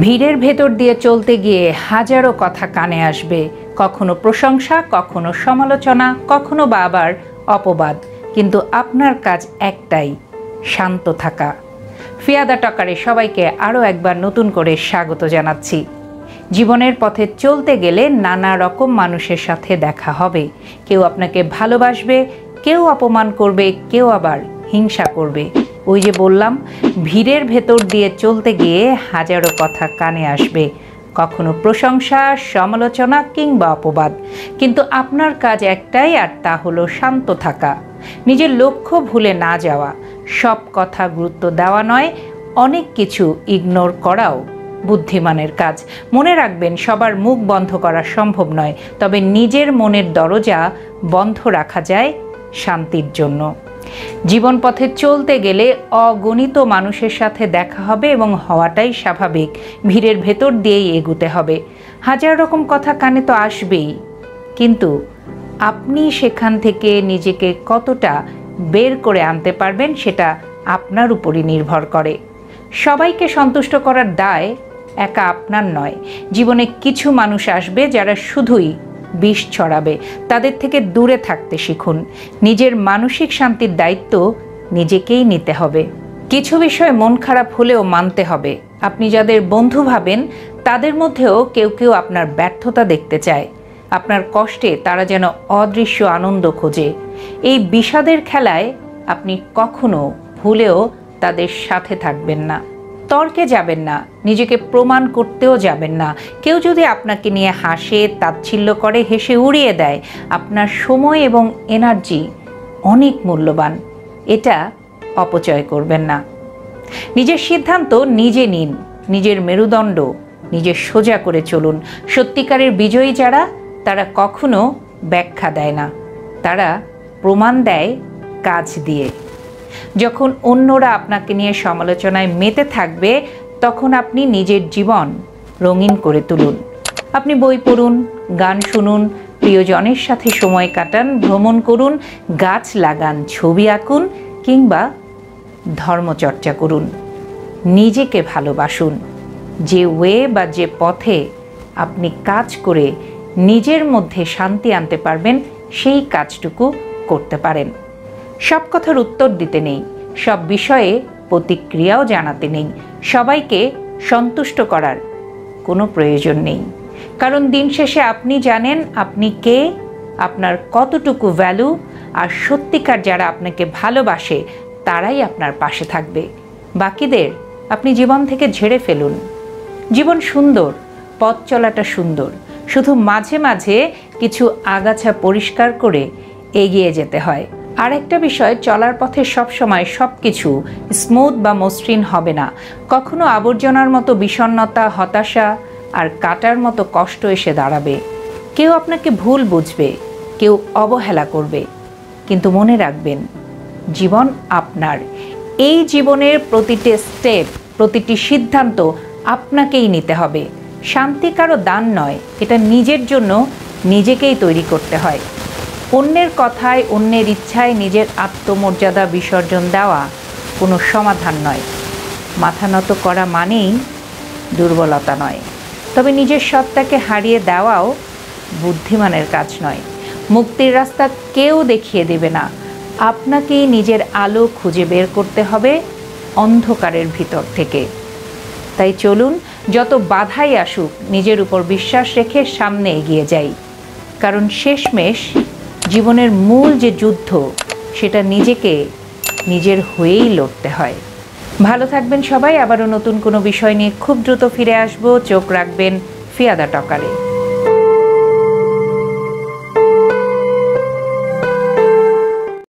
ভিড়ের ভেতর দিয়ে চলতে গিয়ে হাজারো কথা কানে আসবে, কখনো প্রশংসা, কখনো সমালোচনা, কখনো বা আবার অপবাদ, কিন্তু আপনার কাজ একটাই, শান্ত থাকা। ফিয়াদা টকারে সবাইকে আরও একবার নতুন করে স্বাগত জানাচ্ছি। জীবনের পথে চলতে গেলে নানা রকম মানুষের সাথে দেখা হবে। কেউ আপনাকে ভালোবাসবে, কেউ অপমান করবে, কেউ আবার হিংসা করবে। ওই যে বললাম, ভিড়ের ভেতর দিয়ে চলতে গিয়ে হাজারো কথা কানে আসবে, কখনো প্রশংসা, সমালোচনা কিংবা অপবাদ, কিন্তু আপনার কাজ একটাই, আর তা হলো শান্ত থাকা। নিজের লক্ষ্য ভুলে না যাওয়া, সব কথা গুরুত্ব দেওয়া নয়, অনেক কিছু ইগনোর করাও বুদ্ধিমানের কাজ। মনে রাখবেন, সবার মুখ বন্ধ করা সম্ভব নয়, তবে নিজের মনের দরজা বন্ধ রাখা যায় শান্তির জন্য। জীবন পথে চলতে গেলে অগণিত মানুষের সাথে দেখা হবে এবং হওয়াটাই স্বাভাবিক। ভিড়ের ভেতর দিয়েই এগুতে হবে। হাজার রকম কথা কানে তো আসবেই, কিন্তু আপনি সেখান থেকে নিজেকে কতটা বের করে আনতে পারবেন সেটা আপনার উপরই নির্ভর করে। সবাইকে সন্তুষ্ট করার দায় একা আপনার নয়। জীবনে কিছু মানুষ আসবে যারা শুধুই বিষ ছড়াবে, তাদের থেকে দূরে থাকতে শিখুন। নিজের মানসিক শান্তির দায়িত্ব নিজেকেই নিতে হবে। কিছু বিষয়ে মন খারাপ হলেও মানতে হবে, আপনি যাদের বন্ধু ভাবেন তাদের মধ্যেও কেউ কেউ আপনার ব্যর্থতা দেখতে চায়। আপনার কষ্টে তারা যেন অদৃশ্য আনন্দ খোঁজে। এই বিষাদের খেলায় আপনি কখনো ভুলেও তাদের সাথে থাকবেন না। তর্কে যাবেন না, নিজেকে প্রমাণ করতেও যাবেন না। কেউ যদি আপনাকে নিয়ে হাসে, তাচ্ছিল্য করে, হেসে উড়িয়ে দেয়, আপনার সময় এবং এনার্জি অনেক মূল্যবান, এটা অপচয় করবেন না। নিজের সিদ্ধান্ত নিজে নিন, নিজের মেরুদণ্ড নিজে সোজা করে চলুন। সত্যিকারের বিজয়ী যারা, তারা কখনো ব্যাখ্যা দেয় না, তারা প্রমাণ দেয় কাজ দিয়ে। যখন অন্যরা আপনাকে নিয়ে সমালোচনায় মেতে থাকবে, তখন আপনি নিজের জীবন রঙিন করে তুলুন। আপনি বই পড়ুন, গান শুনুন, প্রিয়জনের সাথে সময় কাটান, ভ্রমণ করুন, গাছ লাগান, ছবি আঁকুন কিংবা ধর্মচর্চা করুন। নিজেকে ভালোবাসুন। যে ওয়ে বা যে পথে আপনি কাজ করে নিজের মধ্যে শান্তি আনতে পারবেন, সেই কাজটুকু করতে পারেন। সব কথার উত্তর দিতে নেই, সব বিষয়ে প্রতিক্রিয়াও জানাতে নেই, সবাইকে সন্তুষ্ট করার কোনো প্রয়োজন নেই। কারণ দিন শেষে আপনি জানেন আপনি কে, আপনার কতটুকু ভ্যালু, আর সত্যিকার যারা আপনাকে ভালোবাসে তারাই আপনার পাশে থাকবে। বাকিদের আপনি জীবন থেকে ঝেড়ে ফেলুন। জীবন সুন্দর, পথ চলাটা সুন্দর, শুধু মাঝে মাঝে কিছু আগাছা পরিষ্কার করে এগিয়ে যেতে হয়। আর একটা বিষয়, চলার পথে সবসময় সব কিছু স্মুথ বা মসৃণ হবে না। কখনো আবর্জনার মতো বিষণ্ণতা, হতাশা আর কাটার মতো কষ্ট এসে দাঁড়াবে। কেউ আপনাকে ভুল বুঝবে, কেউ অবহেলা করবে, কিন্তু মনে রাখবেন, জীবন আপনার। এই জীবনের প্রতিটি স্টেপ, প্রতিটি সিদ্ধান্ত আপনাকেই নিতে হবে। শান্তি কারো দান নয়, এটা নিজের জন্য নিজেকেই তৈরি করতে হয়। অন্যের কথায়, অন্যের ইচ্ছায় নিজের আত্মমর্যাদা বিসর্জন দেওয়া কোনো সমাধান নয়। মাথা নত করা মানেই দুর্বলতা নয়, তবে নিজের সত্তাকে হারিয়ে দেওয়াও বুদ্ধিমানের কাজ নয়। মুক্তির রাস্তা কেউ দেখিয়ে দেবে না, আপনাকেই নিজের আলো খুঁজে বের করতে হবে অন্ধকারের ভিতর থেকে। তাই চলুন, যত বাধাই আসুক, নিজের উপর বিশ্বাস রেখে সামনে এগিয়ে যাই। কারণ শেষমেশ জীবনের মূল যে যুদ্ধ, সেটা নিজেকে নিজের হয়েই লড়তে হয়। ভালো থাকবেন সবাই। আবারও নতুন কোনো বিষয় নিয়ে খুব দ্রুত ফিরে আসবো। চোখ রাখবেন ফিয়াদা টকারে।